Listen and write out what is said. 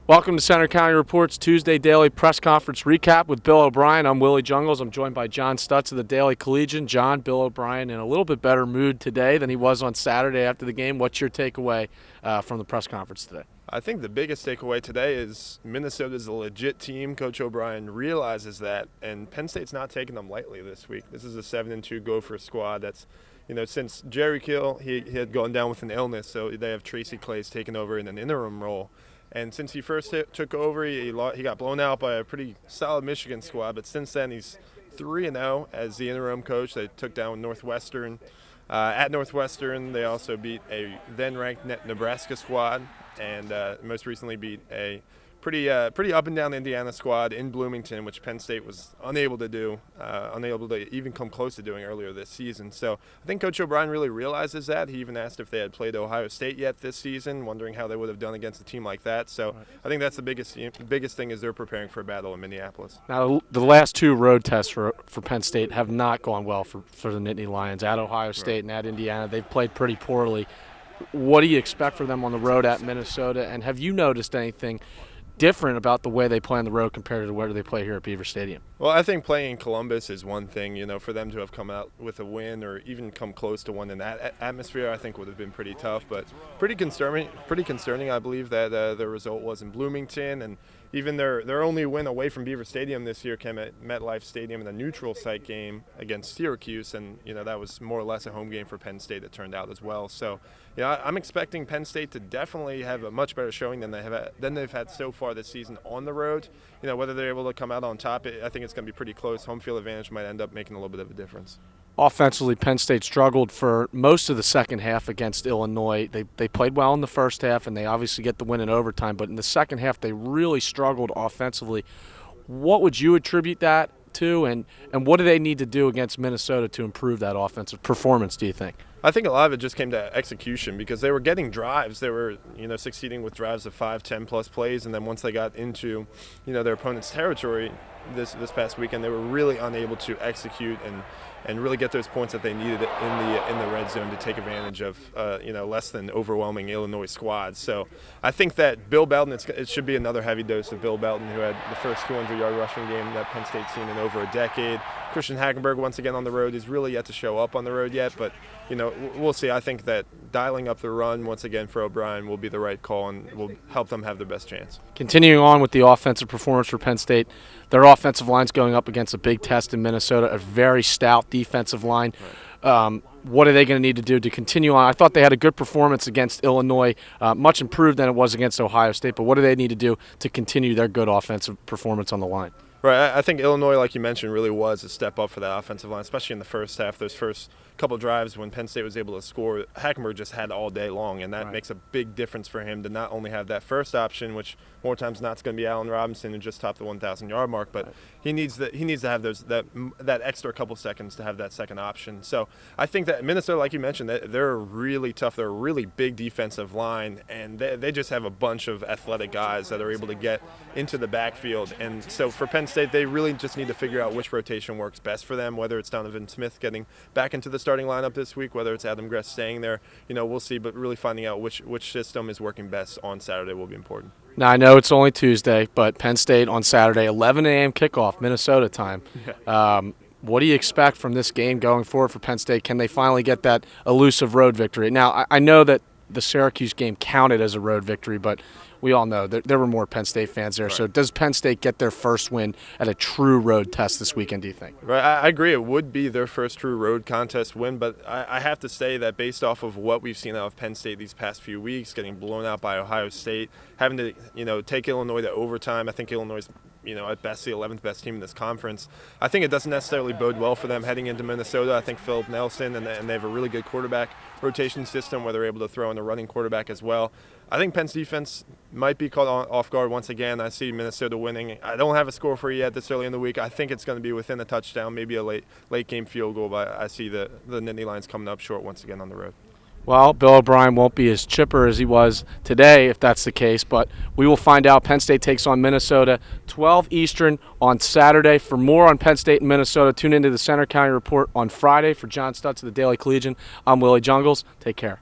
Welcome to Center County Report's Tuesday Daily Press Conference Recap with Bill O'Brien. I'm Willie Jungles. I'm joined by John Stutz of the Daily Collegian. John, Bill O'Brien in a little bit better mood today than he was on Saturday after the game. What's your takeaway from the press conference today? I think the biggest takeaway today is Minnesota's a legit team. Coach O'Brien realizes that, and Penn State's not taking them lightly this week. This is a 7-2 Gopher squad that's, since Jerry Kill, he had gone down with an illness, so they have Tracy Clays taking over in an interim role. And since he first took over, he got blown out by a pretty solid Michigan squad. But since then, he's 3-0 as the interim coach. They took down Northwestern. At Northwestern, they also beat a then-ranked Nebraska squad, and most recently beat a pretty up-and-down Indiana squad in Bloomington, which Penn State was unable to even come close to doing earlier this season. So I think Coach O'Brien really realizes that. He even asked if they had played Ohio State yet this season, wondering how they would have done against a team like that. So I think that's the biggest thing is they're preparing for a battle in Minneapolis. Now, the last two road tests for Penn State have not gone well for the Nittany Lions. At Ohio State and at Indiana, they've played pretty poorly. What do you expect for them on the road at Minnesota? And have you noticed anything different about the way they play on the road compared to where they play here at Beaver Stadium? Well, I think playing in Columbus is one thing. For them to have come out with a win or even come close to one in that atmosphere, I think would have been pretty tough. But pretty concerning, I believe, that the result was in Bloomington, and even their only win away from Beaver Stadium this year came at MetLife Stadium in a neutral site game against Syracuse, and that was more or less a home game for Penn State. It turned out as well. So, I'm expecting Penn State to definitely have a much better showing than they've had so far this season on the road. Whether they're able to come out on top, I think it's going to be pretty close. Home field advantage might end up making a little bit of a difference. Offensively, Penn State struggled for most of the second half against Illinois. They played well in the first half, and they obviously get the win in overtime. But in the second half, they really struggled offensively. What would you attribute that to, and what do they need to do against Minnesota to improve that offensive performance, do you think? I think a lot of it just came to execution because they were getting drives. They were, succeeding with drives of 5, 10-plus plays, and then once they got into, their opponent's territory this past weekend, they were really unable to execute and really get those points that they needed in the red zone to take advantage of, less than overwhelming Illinois squads. So I think that Bill Belton, it should be another heavy dose of Bill Belton, who had the first 200-yard rushing game that Penn State's seen in over a decade. Christian Hackenberg, once again on the road, is really yet to show up on the road yet, but we'll see. I think that dialing up the run once again for O'Brien will be the right call and will help them have their best chance. Continuing on with the offensive performance for Penn State, their offensive line's going up against a big test in Minnesota, a very stout defensive line. Right. What are they going to need to do to continue on? I thought they had a good performance against Illinois, much improved than it was against Ohio State, but what do they need to do to continue their good offensive performance on the line? Right, I think Illinois, like you mentioned, really was a step up for that offensive line, especially in the first half. Those first couple drives when Penn State was able to score, Hackenberg just had all day long, and that makes a big difference for him to not only have that first option, which more times not is going to be Allen Robinson and just top the 1,000-yard mark, but he needs to have that extra couple seconds to have that second option. So I think that Minnesota, like you mentioned, they're really tough. They're a really big defensive line, and they just have a bunch of athletic guys that are able to get into the backfield. And so for Penn State, they really just need to figure out which rotation works best for them, whether it's Donovan Smith getting back into the starting lineup this week, whether it's Adam Gress staying there, we'll see, but really finding out which system is working best on Saturday will be important. Now, I know it's only Tuesday, but Penn State on Saturday, 11 a.m. kickoff, Minnesota time. What do you expect from this game going forward for Penn State? Can they finally get that elusive road victory? Now, I know that the Syracuse game counted as a road victory, but we all know there were more Penn State fans there. Right. So does Penn State get their first win at a true road test this weekend, do you think? Right, I agree. It would be their first true road contest win, but I have to say that based off of what we've seen out of Penn State these past few weeks, getting blown out by Ohio State, having to, take Illinois to overtime, I think Illinois is, at best the 11th best team in this conference. I think it doesn't necessarily bode well for them heading into Minnesota. I think Philip Nelson, and they have a really good quarterback rotation system where they're able to throw in a running quarterback as well. I think Penn's defense might be caught off guard once again. I see Minnesota winning. I don't have a score for you yet this early in the week. I think it's going to be within a touchdown, maybe a late game field goal, but I see the Nittany Lions coming up short once again on the road. Well, Bill O'Brien won't be as chipper as he was today if that's the case, but we will find out. Penn State takes on Minnesota, 12 Eastern on Saturday. For more on Penn State and Minnesota, tune into the Center County Report on Friday. For John Stutz of the Daily Collegian, I'm Willie Jungles. Take care.